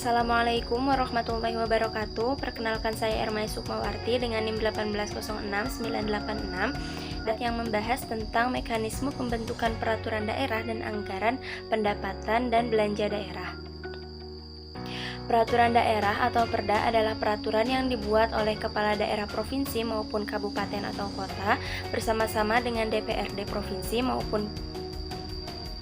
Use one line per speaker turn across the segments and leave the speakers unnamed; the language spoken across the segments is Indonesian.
Assalamualaikum warahmatullahi wabarakatuh. Perkenalkan saya Ermai Sukmawarti dengan NIM 1806986 dan yang membahas tentang mekanisme pembentukan peraturan daerah dan anggaran pendapatan dan belanja daerah. Peraturan daerah atau Perda adalah peraturan yang dibuat oleh kepala daerah provinsi maupun kabupaten atau kota bersama-sama dengan DPRD provinsi maupun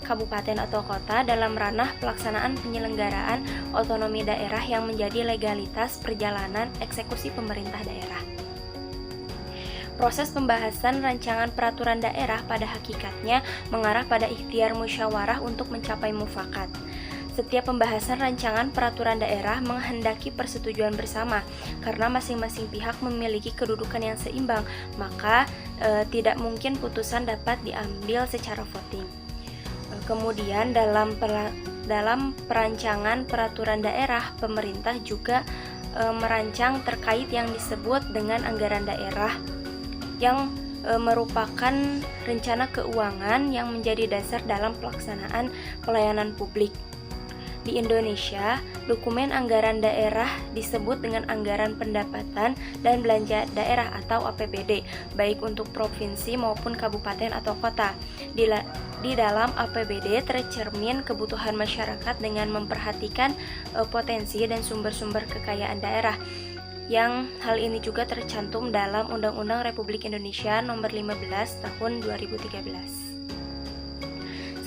kabupaten atau kota dalam ranah pelaksanaan penyelenggaraan otonomi daerah yang menjadi legalitas perjalanan eksekusi pemerintah daerah. Proses pembahasan rancangan peraturan daerah pada hakikatnya mengarah pada ikhtiar musyawarah untuk mencapai mufakat. Setiap pembahasan rancangan peraturan daerah menghendaki persetujuan bersama karena masing-masing pihak memiliki kedudukan yang seimbang, maka tidak mungkin putusan dapat diambil secara voting. Kemudian dalam perancangan peraturan daerah, pemerintah juga merancang terkait yang disebut dengan anggaran daerah yang merupakan rencana keuangan yang menjadi dasar dalam pelaksanaan pelayanan publik. Di Indonesia, dokumen anggaran daerah disebut dengan anggaran pendapatan dan belanja daerah atau APBD, baik untuk provinsi maupun kabupaten atau kota. Di dalam APBD tercermin kebutuhan masyarakat dengan memperhatikan potensi dan sumber-sumber kekayaan daerah. Yang hal ini juga tercantum dalam Undang-Undang Republik Indonesia Nomor 15 Tahun 2013.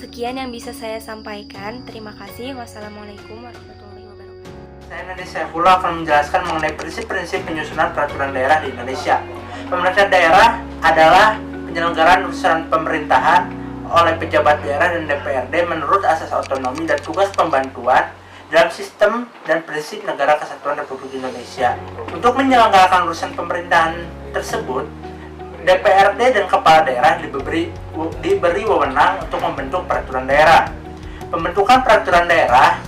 Sekian yang bisa saya sampaikan. Terima kasih. Wassalamualaikum warahmatullahi wabarakatuh.
Saya Nadi Saifullah akan menjelaskan mengenai prinsip-prinsip penyusunan peraturan daerah di Indonesia. Pemerintah daerah adalah penyelenggaraan urusan pemerintahan oleh pejabat daerah dan DPRD menurut asas otonomi dan tugas pembantuan dalam sistem dan prinsip negara kesatuan Republik Indonesia. Untuk menyelenggarakan urusan pemerintahan tersebut, DPRD dan kepala daerah diberi wewenang untuk membentuk peraturan daerah. Pembentukan peraturan daerah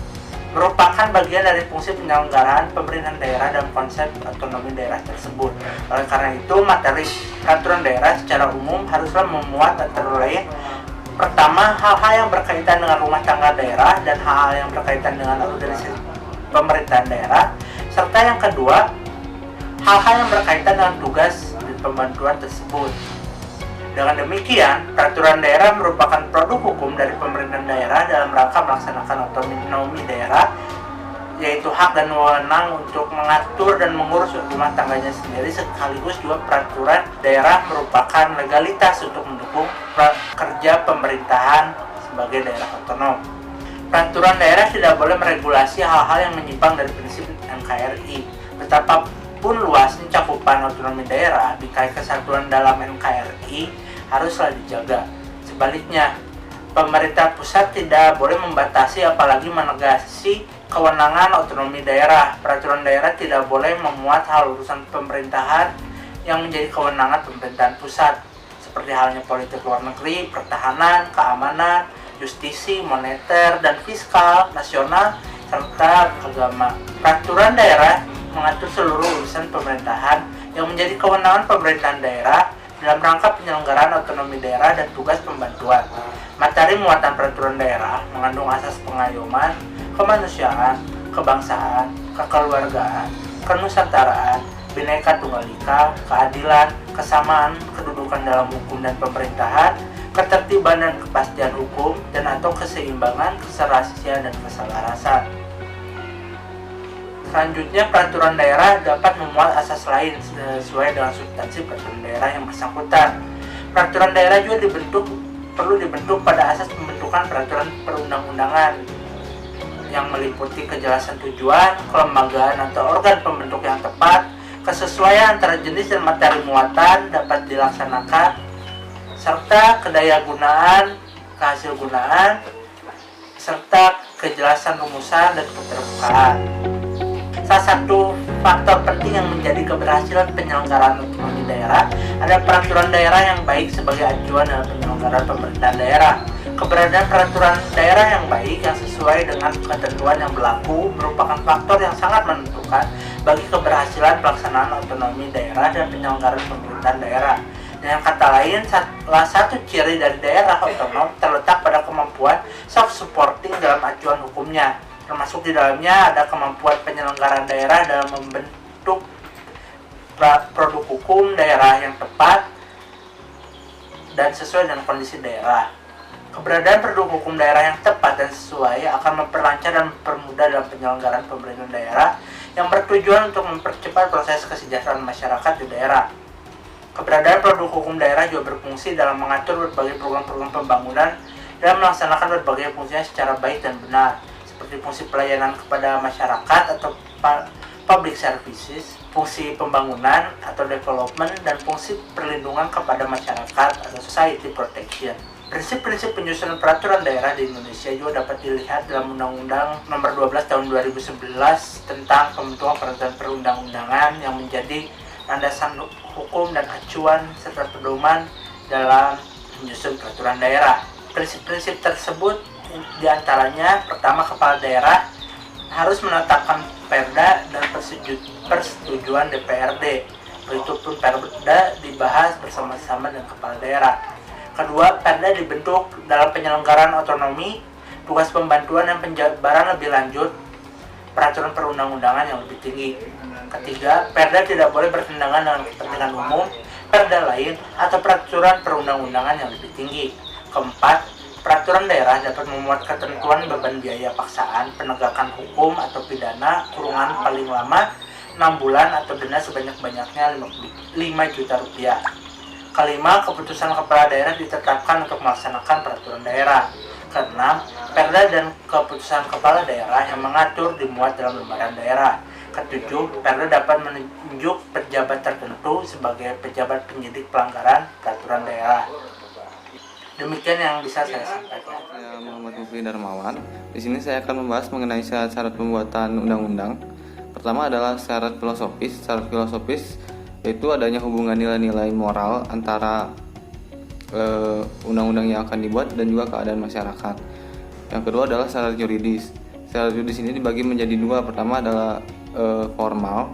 merupakan bagian dari fungsi penyelenggaraan pemerintahan daerah dalam konsep otonomi daerah tersebut. Oleh karena itu, materi peraturan daerah secara umum haruslah memuat antara lain: pertama, hal-hal yang berkaitan dengan rumah tangga daerah dan hal-hal yang berkaitan dengan organisasi pemerintahan daerah, serta yang kedua, hal-hal yang berkaitan dengan tugas dan pembantuan tersebut. Dengan demikian, peraturan daerah merupakan produk hukum dari pemerintahan daerah dalam rangka melaksanakan otonomi daerah, yaitu hak dan wewenang untuk mengatur dan mengurus rumah tangganya sendiri, sekaligus juga peraturan daerah merupakan legalitas untuk mendukung kerja pemerintahan sebagai daerah otonom. Peraturan daerah tidak boleh meregulasi hal-hal yang menyimpang dari prinsip NKRI. Betapapun luasnya cakupan otonomi daerah, bingkai kesatuan dalam NKRI haruslah dijaga. Sebaliknya, pemerintah pusat tidak boleh membatasi apalagi menegasi kewenangan otonomi daerah. Peraturan daerah tidak boleh memuat hal urusan pemerintahan yang menjadi kewenangan pemerintahan pusat, seperti halnya politik luar negeri, pertahanan, keamanan, justisi, moneter, dan fiskal nasional, serta agama. Peraturan daerah mengatur seluruh urusan pemerintahan yang menjadi kewenangan pemerintahan daerah dalam rangka penyelenggaraan otonomi daerah dan tugas pembantuan. Materi muatan peraturan daerah mengandung asas pengayoman, kemanusiaan, kebangsaan, kekeluargaan, kenusataraan, Bhinneka Tunggal Ika, keadilan, kesamaan, kedudukan dalam hukum dan pemerintahan, ketertiban dan kepastian hukum, dan atau keseimbangan, keserasian, dan keselarasan. Selanjutnya, peraturan daerah dapat memuat asas lain sesuai dengan substansi peraturan daerah yang bersangkutan. Peraturan daerah juga perlu dibentuk pada asas pembentukan peraturan perundang-undangan yang meliputi kejelasan tujuan, kelembagaan atau organ pembentuk yang tepat, kesesuaian antara jenis dan materi muatan dapat dilaksanakan, serta kedayagunaan, kehasilgunaan, serta kejelasan rumusan dan keterbukaan. Salah satu faktor penting yang menjadi keberhasilan penyelenggaraan otonomi daerah adalah peraturan daerah yang baik sebagai acuan dalam penyelenggaraan pemerintahan daerah. Keberadaan peraturan daerah yang baik yang sesuai dengan ketentuan yang berlaku merupakan faktor yang sangat menentukan bagi keberhasilan pelaksanaan otonomi daerah dan penyelenggaraan pemerintahan daerah. Dengan kata lain, salah satu ciri dari daerah otonom terletak pada kemampuan self-supporting dalam acuan hukumnya. termasuk di dalamnya ada kemampuan penyelenggaraan daerah dalam membentuk produk hukum daerah yang tepat dan sesuai dengan kondisi daerah. Keberadaan produk hukum daerah yang tepat dan sesuai akan memperlancar dan mempermudah dalam penyelenggaraan pemerintahan daerah yang bertujuan untuk mempercepat proses kesejahteraan masyarakat di daerah. Keberadaan produk hukum daerah juga berfungsi dalam mengatur berbagai program-program pembangunan dan melaksanakan berbagai fungsinya secara baik dan benar, seperti fungsi pelayanan kepada masyarakat atau public services, fungsi pembangunan atau development, dan fungsi perlindungan kepada masyarakat atau society protection. Prinsip-prinsip penyusunan peraturan daerah di Indonesia juga dapat dilihat dalam Undang-Undang Nomor 12 Tahun 2011 tentang pembentukan peraturan perundang-undangan yang menjadi landasan hukum dan acuan serta pedoman dalam menyusun peraturan daerah. Prinsip-prinsip tersebut diantaranya, pertama, kepala daerah harus menetapkan perda dan persetujuan DPRD. Begitupun perda dibahas bersama-sama dengan kepala daerah. Kedua, perda dibentuk dalam penyelenggaraan otonomi, tugas pembantuan dan penjabaran lebih lanjut, peraturan perundang-undangan yang lebih tinggi. Ketiga, perda tidak boleh bertentangan dengan kepentingan umum, perda lain, atau peraturan perundang-undangan yang lebih tinggi. Keempat, peraturan daerah dapat memuat ketentuan beban biaya paksaan, penegakan hukum atau pidana, kurungan paling lama 6 bulan atau denda sebanyak-banyaknya 5 juta rupiah. Kelima, keputusan kepala daerah ditetapkan untuk melaksanakan peraturan daerah. Keenam, perda dan keputusan kepala daerah yang mengatur dimuat dalam lembaran daerah. Ketujuh, perda dapat menunjuk pejabat tertentu sebagai pejabat penyidik pelanggaran peraturan daerah. Demikian yang bisa saya sampaikan.
Saya Muhammad Mufli Darmawan. Di sini saya akan membahas mengenai syarat-syarat pembuatan undang-undang. Pertama adalah syarat filosofis. Syarat filosofis yaitu adanya hubungan nilai-nilai moral antara undang-undang yang akan dibuat dan juga keadaan masyarakat. Yang kedua adalah syarat yuridis. Syarat yuridis ini dibagi menjadi dua. Pertama adalah formal.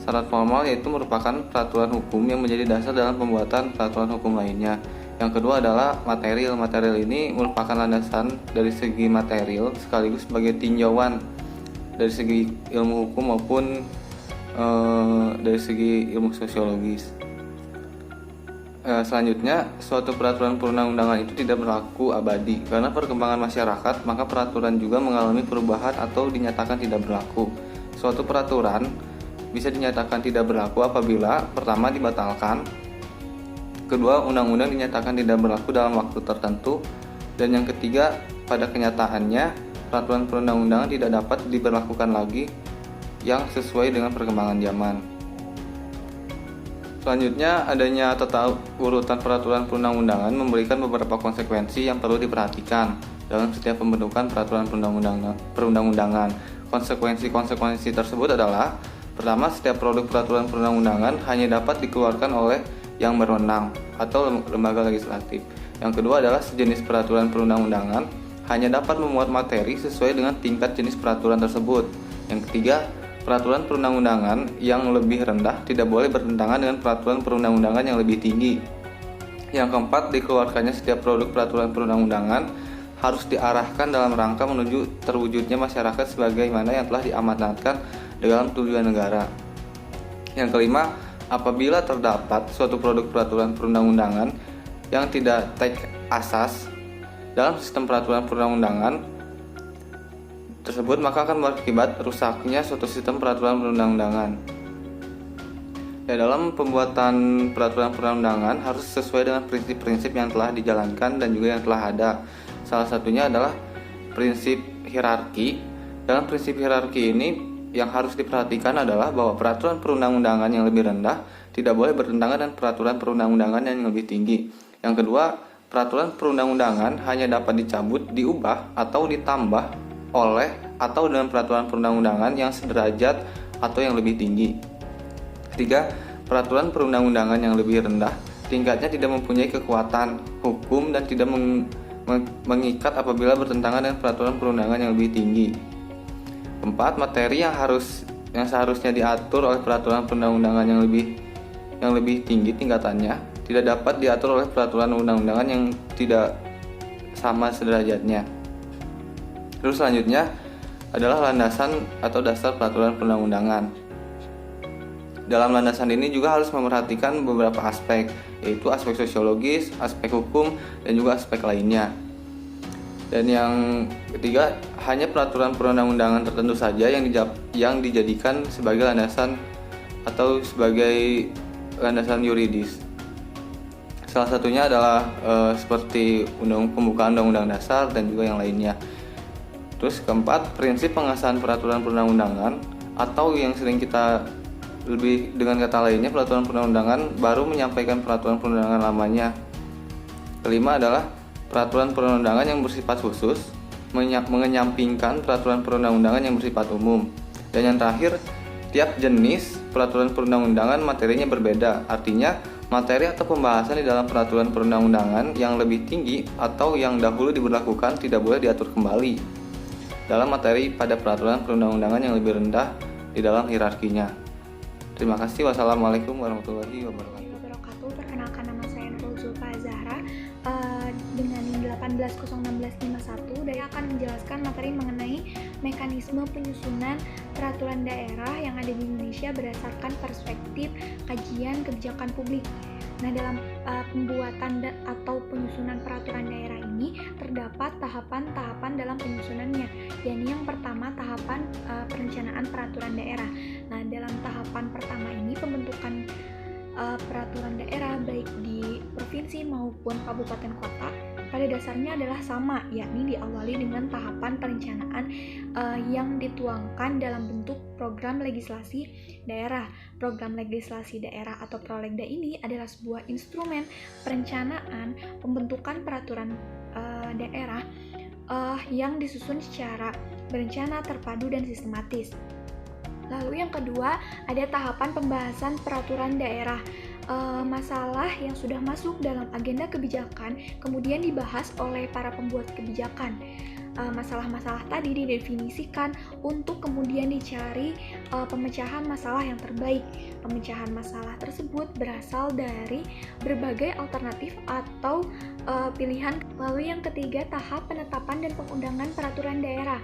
Syarat formal yaitu merupakan peraturan hukum yang menjadi dasar dalam pembuatan peraturan hukum lainnya. Yang kedua adalah material. Material ini merupakan landasan dari segi material sekaligus sebagai tinjauan dari segi ilmu hukum maupun dari segi ilmu sosiologis. Selanjutnya, suatu peraturan perundang-undangan itu tidak berlaku abadi. Karena perkembangan masyarakat, maka peraturan juga mengalami perubahan atau dinyatakan tidak berlaku. Suatu peraturan bisa dinyatakan tidak berlaku apabila pertama dibatalkan, kedua undang-undang dinyatakan tidak berlaku dalam waktu tertentu, dan yang ketiga pada kenyataannya peraturan perundang-undangan tidak dapat diberlakukan lagi yang sesuai dengan perkembangan zaman. Selanjutnya, adanya tata urutan peraturan perundang-undangan memberikan beberapa konsekuensi yang perlu diperhatikan dalam setiap pembentukan peraturan perundang-undangan. Konsekuensi tersebut adalah: pertama, setiap produk peraturan perundang-undangan hanya dapat dikeluarkan oleh yang berwenang atau lembaga legislatif. Yang kedua adalah sejenis peraturan perundang-undangan hanya dapat memuat materi sesuai dengan tingkat jenis peraturan tersebut. Yang ketiga, peraturan perundang-undangan yang lebih rendah tidak boleh bertentangan dengan peraturan perundang-undangan yang lebih tinggi. Yang keempat, dikeluarkannya setiap produk peraturan perundang-undangan harus diarahkan dalam rangka menuju terwujudnya masyarakat sebagaimana yang telah diamanatkan dalam tujuan negara. Yang kelima, apabila terdapat suatu produk peraturan perundang-undangan yang tidak take asas dalam sistem peraturan perundang-undangan tersebut, maka akan berakibat rusaknya suatu sistem peraturan perundang-undangan. Dalam pembuatan peraturan perundang-undangan harus sesuai dengan prinsip-prinsip yang telah dijalankan dan juga yang telah ada. Salah satunya adalah prinsip hierarki. Dalam prinsip hierarki ini yang harus diperhatikan adalah bahwa peraturan perundang-undangan yang lebih rendah tidak boleh bertentangan dengan peraturan perundang-undangan yang lebih tinggi. Yang kedua, peraturan perundang-undangan hanya dapat dicabut, diubah, atau ditambah oleh atau dengan peraturan perundang-undangan yang sederajat atau yang lebih tinggi. Ketiga, peraturan perundang-undangan yang lebih rendah tingkatnya tidak mempunyai kekuatan hukum dan tidak mengikat apabila bertentangan dengan peraturan perundangan yang lebih tinggi. Keempat, materi yang seharusnya diatur oleh peraturan perundang-undangan yang lebih tinggi tingkatannya tidak dapat diatur oleh peraturan undang-undangan yang tidak sama sederajatnya. Terus selanjutnya, adalah landasan atau dasar peraturan perundang-undangan. Dalam landasan ini juga harus memperhatikan beberapa aspek, yaitu aspek sosiologis, aspek hukum, dan juga aspek lainnya. Dan yang ketiga, hanya peraturan perundang-undangan tertentu saja yang dijadikan sebagai landasan atau sebagai landasan yuridis. Salah satunya adalah seperti pembukaan Undang-Undang Dasar dan juga yang lainnya. Terus keempat, prinsip pengesahan peraturan perundang-undangan atau yang sering kita lebih dengan kata lainnya peraturan perundang-undangan baru menyampaikan peraturan perundang-undangan lamanya. Kelima adalah peraturan perundang-undangan yang bersifat khusus mengenyampingkan peraturan perundang-undangan yang bersifat umum. Dan yang terakhir, tiap jenis peraturan perundang-undangan materinya berbeda. Artinya, materi atau pembahasan di dalam peraturan perundang-undangan yang lebih tinggi atau yang dahulu diberlakukan tidak boleh diatur kembali dalam materi pada peraturan perundang-undangan yang lebih rendah di dalam hierarkinya. Terima kasih. Wassalamualaikum warahmatullahi wabarakatuh.
Perkenalkan, nama saya Nurul Zulfa Zahra dengan 18.01651. Saya akan menjelaskan materi mengenai mekanisme penyusunan peraturan daerah yang ada di Indonesia berdasarkan perspektif kajian kebijakan publik. Nah, dalam pembuatan atau penyusunan peraturan daerah ini terdapat tahapan-tahapan dalam penyusunannya. Yakni yang pertama, tahapan perencanaan peraturan daerah. Nah, dalam tahapan pertama ini pembentukan peraturan daerah baik di provinsi maupun kabupaten kota pada dasarnya adalah sama, yakni diawali dengan tahapan perencanaan yang dituangkan dalam bentuk program legislasi daerah. Program legislasi daerah atau Prolegda ini adalah sebuah instrumen perencanaan pembentukan peraturan daerah yang disusun secara berencana, terpadu, dan sistematis. Lalu yang kedua, ada tahapan pembahasan peraturan daerah. Masalah yang sudah masuk dalam agenda kebijakan kemudian dibahas oleh para pembuat kebijakan. Masalah-masalah tadi didefinisikan untuk kemudian dicari pemecahan masalah yang terbaik. Pemecahan masalah tersebut berasal dari berbagai alternatif atau pilihan. Lalu yang ketiga, tahap penetapan dan pengundangan peraturan daerah.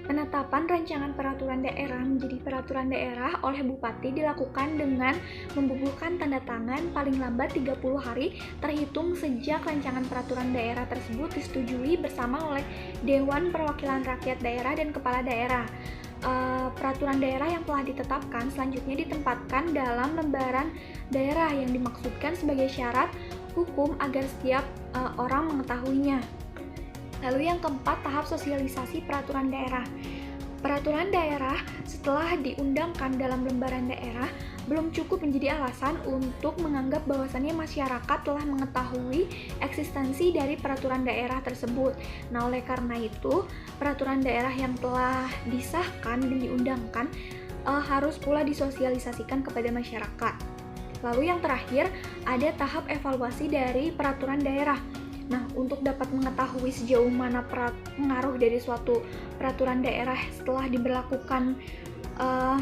Penetapan rancangan peraturan daerah menjadi peraturan daerah oleh Bupati dilakukan dengan membubuhkan tanda tangan paling lambat 30 hari terhitung sejak rancangan peraturan daerah tersebut disetujui bersama oleh Dewan Perwakilan Rakyat Daerah dan Kepala Daerah. Peraturan daerah yang telah ditetapkan selanjutnya ditempatkan dalam lembaran daerah yang dimaksudkan sebagai syarat hukum agar setiap orang mengetahuinya. Lalu yang keempat, tahap sosialisasi peraturan daerah. Peraturan daerah setelah diundangkan dalam lembaran daerah belum cukup menjadi alasan untuk menganggap bahwasannya masyarakat telah mengetahui eksistensi dari peraturan daerah tersebut. Nah, oleh karena itu, peraturan daerah yang telah disahkan dan diundangkan harus pula disosialisasikan kepada masyarakat. Lalu yang terakhir, ada tahap evaluasi dari peraturan daerah. Nah, untuk dapat mengetahui sejauh mana pengaruh dari suatu peraturan daerah setelah diberlakukan,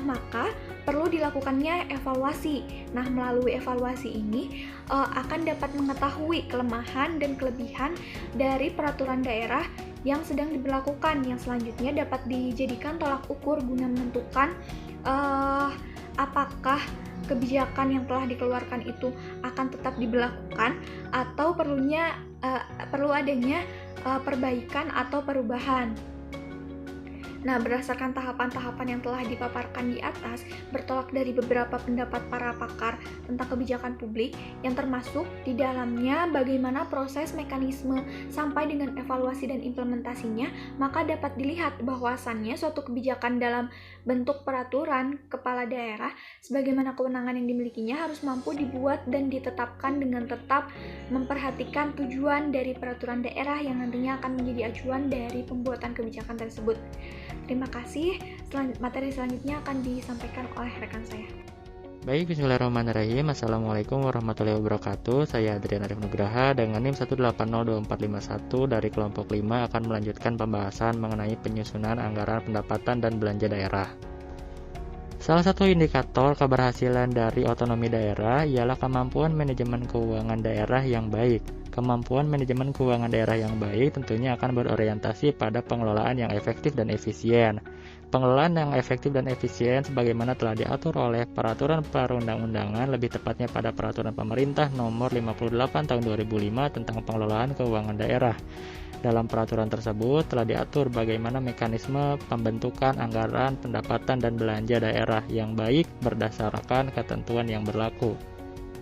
maka perlu dilakukannya evaluasi. Nah, melalui evaluasi ini akan dapat mengetahui kelemahan dan kelebihan dari peraturan daerah yang sedang diberlakukan, yang selanjutnya dapat dijadikan tolak ukur guna menentukan apakah kebijakan yang telah dikeluarkan itu akan tetap diberlakukan atau perlu adanya perbaikan atau perubahan. Nah, berdasarkan tahapan-tahapan yang telah dipaparkan di atas, bertolak dari beberapa pendapat para pakar tentang kebijakan publik yang termasuk di dalamnya bagaimana proses mekanisme sampai dengan evaluasi dan implementasinya, maka dapat dilihat bahwasannya suatu kebijakan dalam bentuk peraturan kepala daerah sebagaimana kewenangan yang dimilikinya harus mampu dibuat dan ditetapkan dengan tetap memperhatikan tujuan dari peraturan daerah yang nantinya akan menjadi acuan dari pembuatan kebijakan tersebut. Terima kasih. Materi selanjutnya akan disampaikan oleh rekan saya.
Baik, bismillahirrahmanirrahim. Assalamualaikum warahmatullahi wabarakatuh. Saya Adrian Arif Nugraha dengan NIM 1802451 dari kelompok 5 akan melanjutkan pembahasan mengenai penyusunan anggaran pendapatan dan belanja daerah. Salah satu indikator keberhasilan dari otonomi daerah ialah kemampuan manajemen keuangan daerah yang baik. Kemampuan manajemen keuangan daerah yang baik tentunya akan berorientasi pada pengelolaan yang efektif dan efisien. Pengelolaan yang efektif dan efisien sebagaimana telah diatur oleh peraturan perundang-undangan, lebih tepatnya pada peraturan pemerintah nomor 58 tahun 2005 tentang pengelolaan keuangan daerah. Dalam peraturan tersebut telah diatur bagaimana mekanisme pembentukan anggaran pendapatan dan belanja daerah yang baik berdasarkan ketentuan yang berlaku.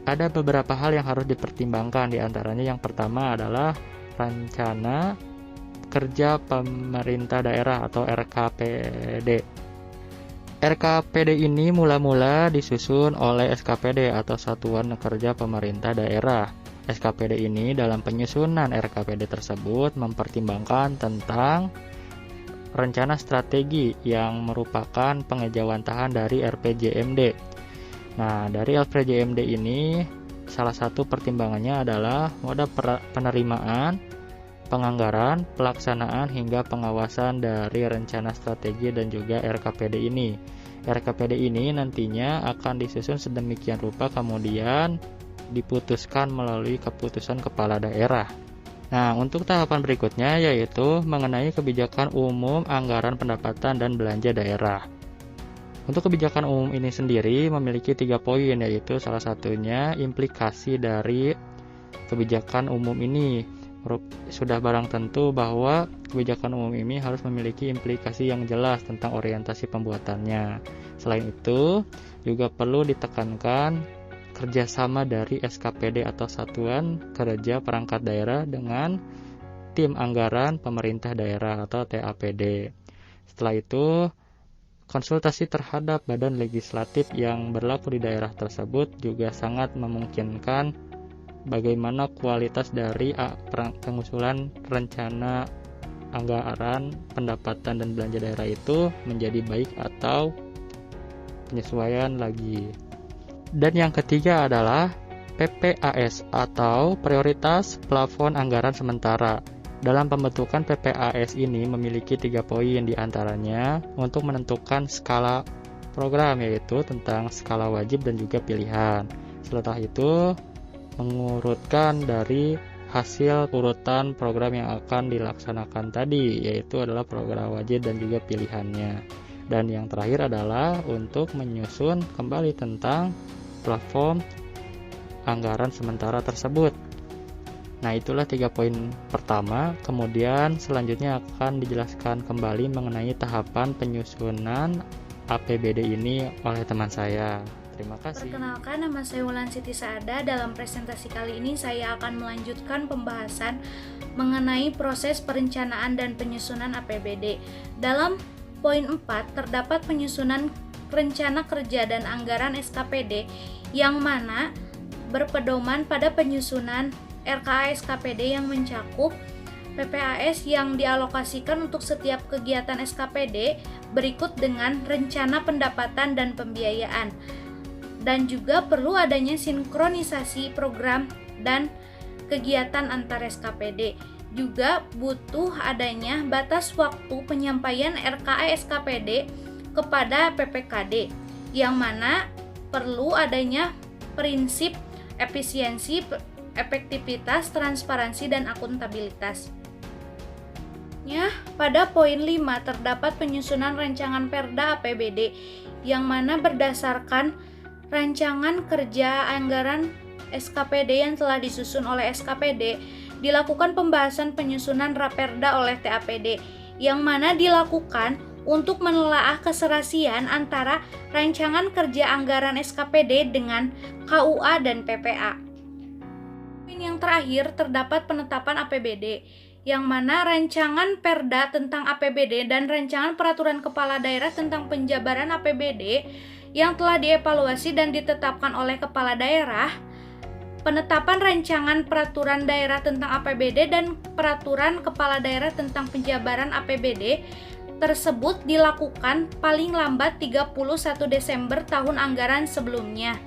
Ada beberapa hal yang harus dipertimbangkan, diantaranya yang pertama adalah rencana kerja pemerintah daerah atau RKPD. RKPD ini mula-mula disusun oleh SKPD atau Satuan Kerja Pemerintah Daerah. SKPD ini dalam penyusunan RKPD tersebut mempertimbangkan tentang rencana strategi yang merupakan pengejawantahan dari RPJMD. Nah, dari RPJMD ini salah satu pertimbangannya adalah moda penerimaan, penganggaran, pelaksanaan hingga pengawasan dari rencana strategi dan juga RKPD ini. RKPD ini nantinya akan disusun sedemikian rupa kemudian diputuskan melalui keputusan kepala daerah. Nah, untuk tahapan berikutnya yaitu mengenai kebijakan umum anggaran pendapatan dan belanja daerah. Untuk kebijakan umum ini sendiri memiliki 3 poin, yaitu salah satunya implikasi dari kebijakan umum ini. Sudah barang tentu bahwa kebijakan umum ini harus memiliki implikasi yang jelas tentang orientasi pembuatannya. Selain itu, juga perlu ditekankan kerjasama dari SKPD atau Satuan Kerja Perangkat Daerah dengan tim anggaran pemerintah daerah atau TAPD. Setelah itu, konsultasi terhadap badan legislatif yang berlaku di daerah tersebut juga sangat memungkinkan bagaimana kualitas dari pengusulan rencana anggaran pendapatan dan belanja daerah itu menjadi baik atau penyesuaian lagi. Dan yang ketiga adalah PPAS atau prioritas plafon anggaran sementara. Dalam pembentukan PPAS ini memiliki 3 poin, diantaranya untuk menentukan skala program, yaitu tentang skala wajib dan juga pilihan. Setelah itu mengurutkan dari hasil urutan program yang akan dilaksanakan tadi, yaitu adalah program wajib dan juga pilihannya. Dan yang terakhir adalah untuk menyusun kembali tentang plafon anggaran sementara tersebut. Nah, itulah 3 poin pertama. Kemudian selanjutnya akan dijelaskan kembali mengenai tahapan penyusunan APBD ini oleh teman saya. Terima kasih.
Perkenalkan, nama saya Wulan Siti Saada. Dalam presentasi kali ini saya akan melanjutkan pembahasan mengenai proses perencanaan dan penyusunan APBD. Dalam poin 4 terdapat penyusunan rencana kerja dan anggaran SKPD yang mana berpedoman pada penyusunan RKA SKPD yang mencakup PPAS yang dialokasikan untuk setiap kegiatan SKPD berikut dengan rencana pendapatan dan pembiayaan. Dan juga perlu adanya sinkronisasi program dan kegiatan antar SKPD. Juga butuh adanya batas waktu penyampaian RKA SKPD kepada PPKD, yang mana perlu adanya prinsip efisiensi, efektivitas, transparansi, dan akuntabilitas. Pada poin 5 terdapat penyusunan rancangan Perda APBD yang mana berdasarkan rancangan kerja anggaran SKPD yang telah disusun oleh SKPD, dilakukan pembahasan penyusunan Raperda oleh TAPD, yang mana dilakukan untuk menelaah keserasian antara rancangan kerja anggaran SKPD dengan KUA dan PPA. Poin yang terakhir terdapat penetapan APBD, yang mana rancangan Perda tentang APBD dan rancangan peraturan kepala daerah tentang penjabaran APBD yang telah dievaluasi dan ditetapkan oleh kepala daerah. Penetapan rancangan peraturan daerah tentang APBD dan peraturan kepala daerah tentang penjabaran APBD tersebut dilakukan paling lambat 31 Desember tahun anggaran sebelumnya.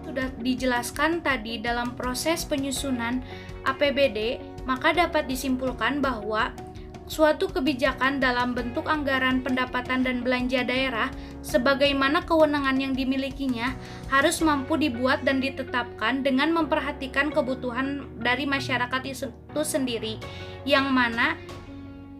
Sudah dijelaskan tadi dalam proses penyusunan APBD, maka dapat disimpulkan bahwa suatu kebijakan dalam bentuk anggaran pendapatan dan belanja daerah
sebagaimana kewenangan yang dimilikinya harus mampu dibuat dan ditetapkan dengan memperhatikan kebutuhan dari masyarakat itu sendiri, yang mana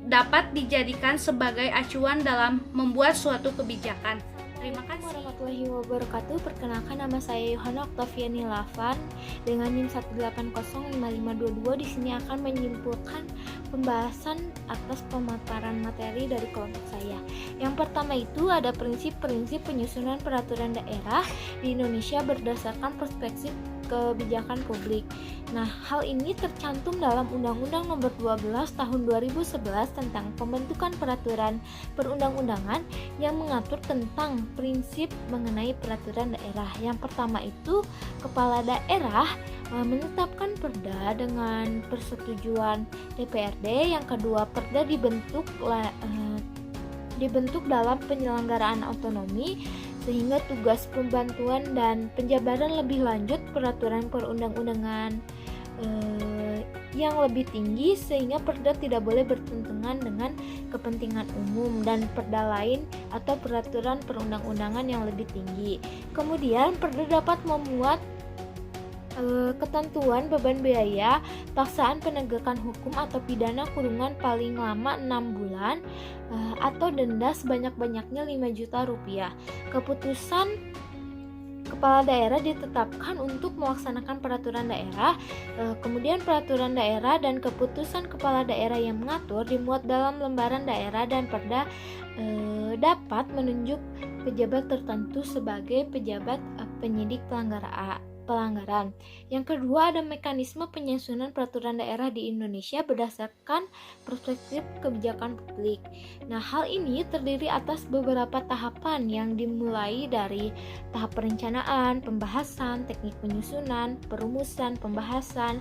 dapat dijadikan sebagai acuan dalam membuat suatu kebijakan. Terima kasih.
Warahmatullahi wabarakatuh. Perkenalkan, nama saya Yohana Oktaviani Lavan dengan NIM 1805522. Di sini akan menyimpulkan pembahasan atas pemaparan materi dari kelompok saya. Yang pertama itu ada prinsip-prinsip penyusunan peraturan daerah di Indonesia berdasarkan perspektif kebijakan publik. Nah, hal ini tercantum dalam Undang-Undang Nomor 12 Tahun 2011 tentang pembentukan peraturan perundang-undangan yang mengatur tentang prinsip mengenai peraturan daerah. Yang pertama itu, kepala daerah menetapkan perda dengan persetujuan DPRD. Yang kedua, perda dibentuk dalam penyelenggaraan otonomi, sehingga tugas pembantuan dan penjabaran lebih lanjut peraturan perundang-undangan yang lebih tinggi, sehingga perda tidak boleh bertentangan dengan kepentingan umum dan perda lain atau peraturan perundang-undangan yang lebih tinggi. Kemudian perda dapat memuat ketentuan beban biaya, paksaan penegakan hukum atau pidana kurungan paling lama 6 bulan atau denda sebanyak-banyaknya 5 juta rupiah. Keputusan kepala daerah ditetapkan untuk melaksanakan peraturan daerah. Kemudian peraturan daerah dan keputusan kepala daerah yang mengatur dimuat dalam lembaran daerah, dan perda dapat menunjuk pejabat tertentu sebagai pejabat penyidik pelanggaran. Yang kedua, ada mekanisme penyusunan peraturan daerah di Indonesia berdasarkan perspektif kebijakan publik. Nah, hal ini terdiri atas beberapa tahapan yang dimulai dari tahap perencanaan, pembahasan, teknik penyusunan, perumusan, pembahasan,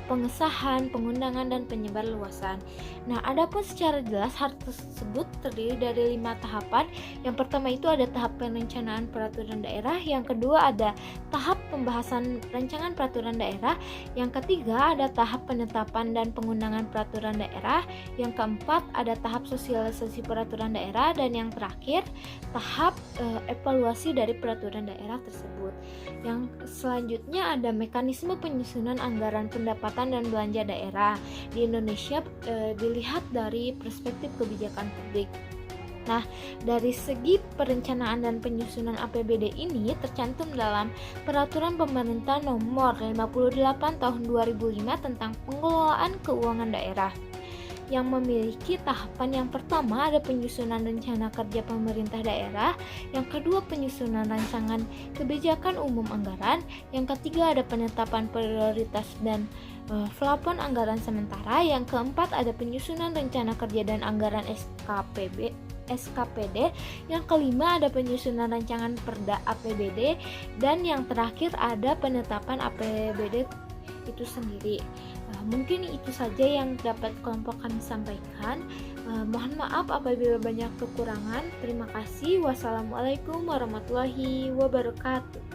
pengesahan, pengundangan, dan penyebarluasan. Nah, adapun secara jelas hal tersebut terdiri dari 5 tahapan. Yang pertama itu ada tahap perencanaan peraturan daerah, yang kedua ada tahap pembahasan rancangan peraturan daerah, yang ketiga ada tahap penetapan dan pengundangan peraturan daerah, yang keempat ada tahap sosialisasi peraturan daerah, dan yang terakhir tahap evaluasi dari peraturan daerah tersebut. Yang selanjutnya ada mekanisme penyusunan anggaran pendapatan dan belanja daerah di Indonesia dilihat dari perspektif kebijakan publik. Nah, dari segi perencanaan dan penyusunan APBD ini tercantum dalam Peraturan Pemerintah Nomor 58 Tahun 2005 tentang pengelolaan keuangan daerah, yang memiliki tahapan. Yang pertama ada penyusunan rencana kerja pemerintah daerah, yang kedua penyusunan rancangan kebijakan umum anggaran, yang ketiga ada penetapan prioritas dan plafon anggaran sementara, yang keempat ada penyusunan rencana kerja dan anggaran SKPD, yang kelima ada penyusunan rancangan perda APBD, dan yang terakhir ada penetapan APBD itu sendiri. Mungkin itu saja yang dapat kelompok kami sampaikan. Mohon maaf apabila banyak kekurangan. Terima kasih. Wassalamualaikum warahmatullahi wabarakatuh.